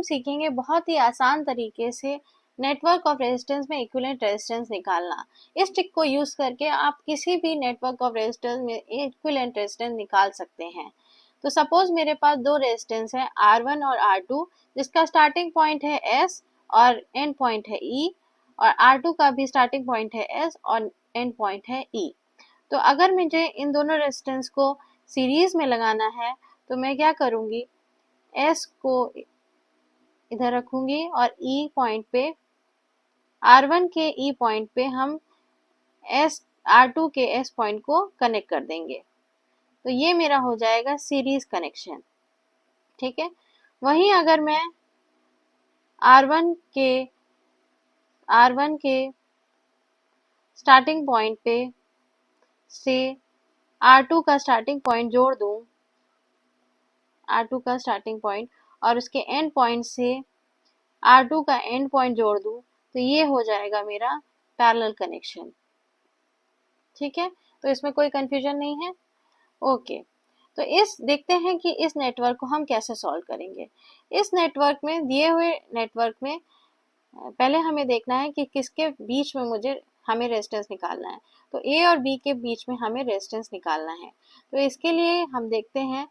हम सीखेंगे बहुत ही आसान तरीके से नेटवर्क ऑफ रेजिस्टेंस में इक्विवेलेंट रेजिस्टेंस निकालना। इस ट्रिक को यूज करके आप किसी भी नेटवर्क ऑफ रेजिस्टेंस में इक्विवेलेंट रेजिस्टेंस निकाल सकते हैं। तो सपोज मेरे पास दो रेजिस्टेंस है R1 और R2, जिसका स्टार्टिंग पॉइंट है S और एंड पॉइंट है E, और R2 का भी स्टार्टिंग पॉइंट है S और एंड पॉइंट है E। तो अगर मुझे इन दोनों रेजिस्टेंस को सीरीज में लगाना है तो मैं क्या करूंगी, S को इधर रखूंगी और E पॉइंट पे, R1 के E पॉइंट पे हम R2 के S पॉइंट को कनेक्ट कर देंगे। तो ये मेरा हो जाएगा सीरीज कनेक्शन। ठीक है। वहीं अगर मैं R1 के स्टार्टिंग पॉइंट पे से R2 का स्टार्टिंग पॉइंट जोड़ दूं, R2 का स्टार्टिंग पॉइंट और उसके एंड पॉइंट से R2 का एंड पॉइंट जोड़ दूं, तो ये हो जाएगा मेरा पैरेलल कनेक्शन। ठीक है। तो इसमें कोई कंफ्यूजन नहीं है। ओके। तो इस देखते हैं कि इस नेटवर्क को हम कैसे सॉल्व करेंगे। इस नेटवर्क में, दिए हुए नेटवर्क में पहले हमें देखना है कि किसके बीच में हमें रेजिस्टेंस निकालना है। तो ए और बी के बीच में हमें रेजिस्टेंस निकालना है। तो इसके लिए हम देखते हैं,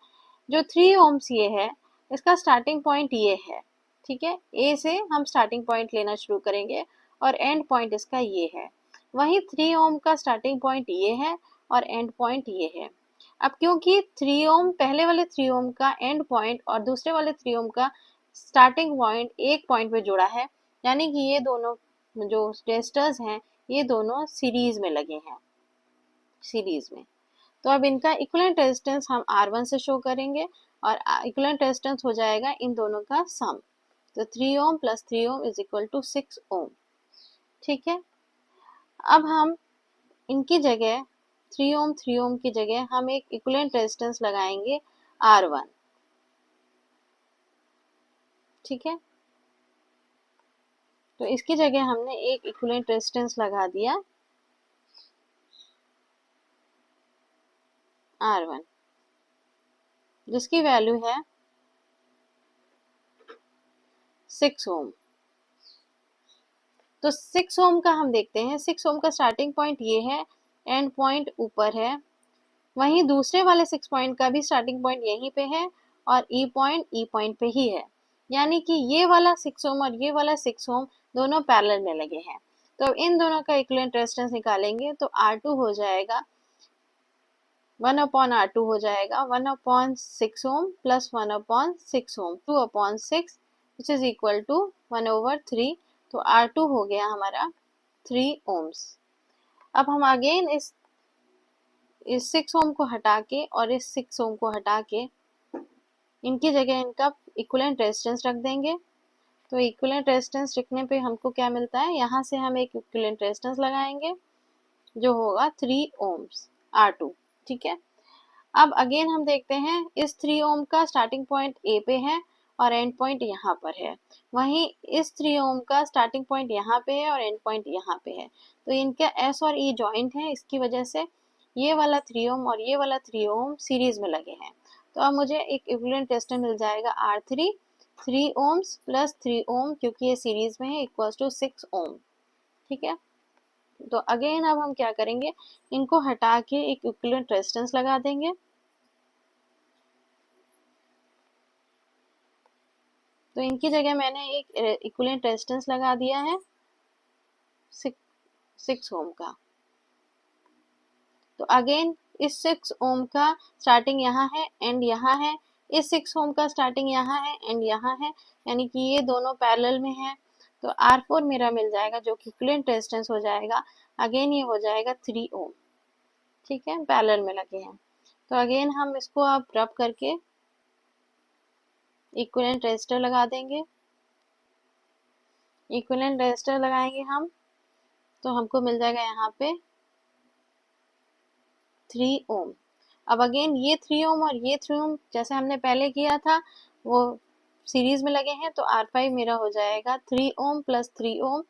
जो 3 ओम्स ये है, इसका स्टार्टिंग पॉइंट ये है। ठीक है। ए से हम स्टार्टिंग पॉइंट लेना शुरू करेंगे और एंड पॉइंट इसका ये है। वहीं 3 ओम का स्टार्टिंग पॉइंट ये है और एंड पॉइंट ये है। अब क्योंकि 3 ओम, पहले वाले 3 ओम का एंड पॉइंट और दूसरे वाले 3 ओम का स्टार्टिंग पॉइंट एक पॉइंट पे जुड़ा है, यानी कि ये दोनों जो रेजिस्टर्स हैं ये दोनों सीरीज में लगे हैं, सीरीज में। तो अब इनका इक्विवेलेंट रेजिस्टेंस हम R1 से शो करेंगे और इक्विवेलेंट रेजिस्टेंस हो जाएगा इन दोनों का सम। तो 3 ohm plus 3 ohm is equal to 6 ohm. ठीक है। अब हम इनकी जगह 3 ओम की जगह हम एक इक्विवेलेंट रेजिस्टेंस लगाएंगे R1। ठीक है। तो इसकी जगह हमने एक इक्विवेलेंट रेजिस्टेंस लगा दिया R1, जिसकी वैल्यू है 6 ओम। तो 6 ओम का हम देखते हैं, 6 ओम का स्टार्टिंग पॉइंट ये है, एंड पॉइंट ऊपर है। वहीं दूसरे वाले 6 पॉइंट का भी स्टार्टिंग पॉइंट यहीं पे है और ई पॉइंट पे ही है, यानी कि ये वाला 6 ओम और ये वाला 6 ओम दोनों पैरेलल में लगे हैं। तो इन दोनों का इक्विवेलेंट रेजिस्टेंस निकालेंगे तो R2 हो जाएगा 1/R2 हो जाएगा 1/6 ohm plus 1/6 ohm, 2/6 which is equal to 1/3। तो R2 हो गया हमारा 3 ओम्स। अब हम अगेन इस 6 ओम को हटा के और इस 6 ओम को हटा के इनकी जगह इनका इक्विवेलेंट रेजिस्टेंस रख देंगे। तो इक्विवेलेंट रेजिस्टेंस रखने पे हमको क्या मिलता है, यहाँ से हम एक इक्विवेलेंट रेजिस्टेंस लगाएंगे जो होगा 3 ओम्स R2। ठीक है। अब अगेन हम देखते हैं, इस 3 ओम का स्टार्टिंग पॉइंट ए पे है और एंड पॉइंट यहाँ पर है। वहीं इस 3 ओम का स्टार्टिंग पॉइंट यहाँ पे है और एंड पॉइंट यहाँ पे है। तो इनका एस और ई जॉइंट है, इसकी वजह से ये वाला 3 ओम और ये वाला 3 ओम सीरीज में लगे हैं। तो अब मुझे एक इक्विवेलेंट रेजिस्टेंस मिल जाएगा R3, 3 ओम्स प्लस 3 ओम, क्योंकि ये सीरीज में है, इक्वल्स टू 6 ओम। ठीक है। तो अगेन अब हम क्या करेंगे, इनको हटा के एक इक्विवेलेंट रेजिस्टेंस लगा देंगे। तो इनकी जगह मैंने एक इक्विवेलेंट रेजिस्टेंस लगा दिया है 6 ओम का। तो अगेन इस 6 ओम का स्टार्टिंग यहाँ है, एंड यहाँ है। इस 6 ओम का स्टार्टिंग यहाँ है, एंड यहाँ है, यानी कि ये दोनों पैरेलल में है। तो R4 मेरा मिल जाएगा, जो कि इक्विवेलेंट रेजिस्टेंस हो जाएगा। अगेन ये हो जाएगा 3 ओम। ठीक है, पैरेलल में लगे हैं। तो अगेन हम इसको अब रब करके इक्विवेलेंट रेजिस्टर लगा देंगे। इक्विवेलेंट रेजिस्टर लगाएंगे हम, तो हमको मिल जाएगा यहाँ पे 3 ओम। अब अगेन ये 3 ओम और ये 3 ओम जैसे हमने पहले किया था वो सीरीज में लगे हैं। तो R5 मेरा हो जाएगा 3 ohm plus 3 ohm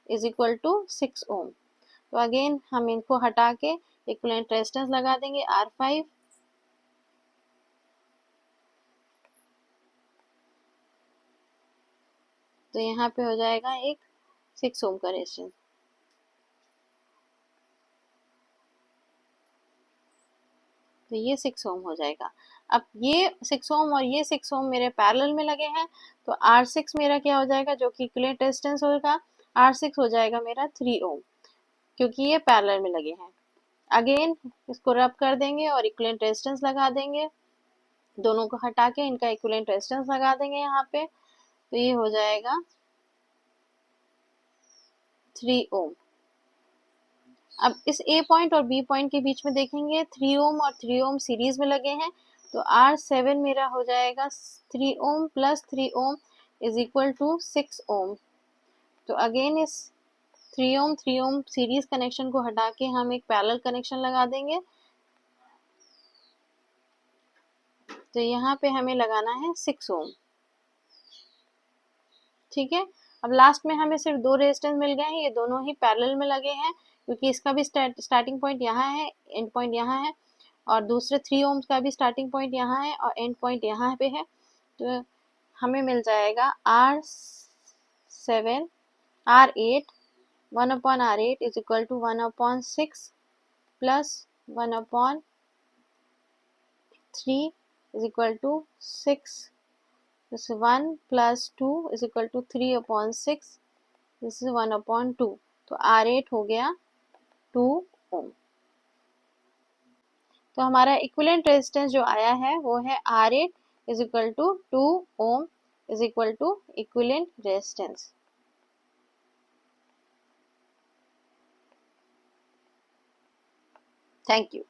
is equal to 6 ohm. तो अगेन हम इनको हटा के इक्विवेलेंट रेजिस्टेंस लगा देंगे R5। तो यहाँ पे हो जाएगा एक 6 ओम का रेजिस्टेंस। तो ये 6 ओम हो जाएगा। अब ये 6 ओम और ये 6 ओम मेरे पैरेलल में लगे हैं, तो R6 मेरा क्या हो जाएगा, जो कि इक्विवेलेंट रेजिस्टेंस होगा, R6 हो जाएगा मेरा 3 ओम, क्योंकि ये पैरेलल में लगे हैं। अगेन इसको रब कर देंगे और इक्विवेलेंट रेजिस्टेंस लगा देंगे, दोनों को हटा के इनका इक्विवेलेंट रेजिस्टेंस लगा देंगे यहाँ पे, तो ये हो जाएगा 3 ओम। अब इस A पॉइंट और B पॉइंट के बीच में देखेंगे 3 ओम और 3 ओम सीरीज में लगे हैं, तो R7 मेरा हो जाएगा 3 ohm plus 3 ohm is equal to 6 ohm. तो अगेन इस 3 ओम सीरीज कनेक्शन को हटा के हम एक पैरेलल कनेक्शन लगा देंगे, तो यहाँ पे हमें लगाना है 6 ओम। ठीक है, अब लास्ट में हमें सिर्फ 2 रेजिस्टेंस मिल गए हैं, ये दोनों ही पैरेलल में लगे हैं, क्योंकि इसका भी स्टार्टिंग पॉइंट यहाँ है, एंड पॉइंट यहाँ है, और दूसरे 3 ओम्स का भी स्टार्टिंग पॉइंट यहाँ है और एंड पॉइंट यहाँ पे है। तो हमें मिल जाएगा R8 1/R8 is equal to 1/6 plus 1/3 is equal to 6. This is 1 plus 2 is equal to 3/6. This is 1/2. तो R8 हो गया 2 ओम। तो हमारा इक्विवेलेंट रेजिस्टेंस जो आया है वो है R8 is equal to 2 ohm is equal to equivalent resistance. Thank you.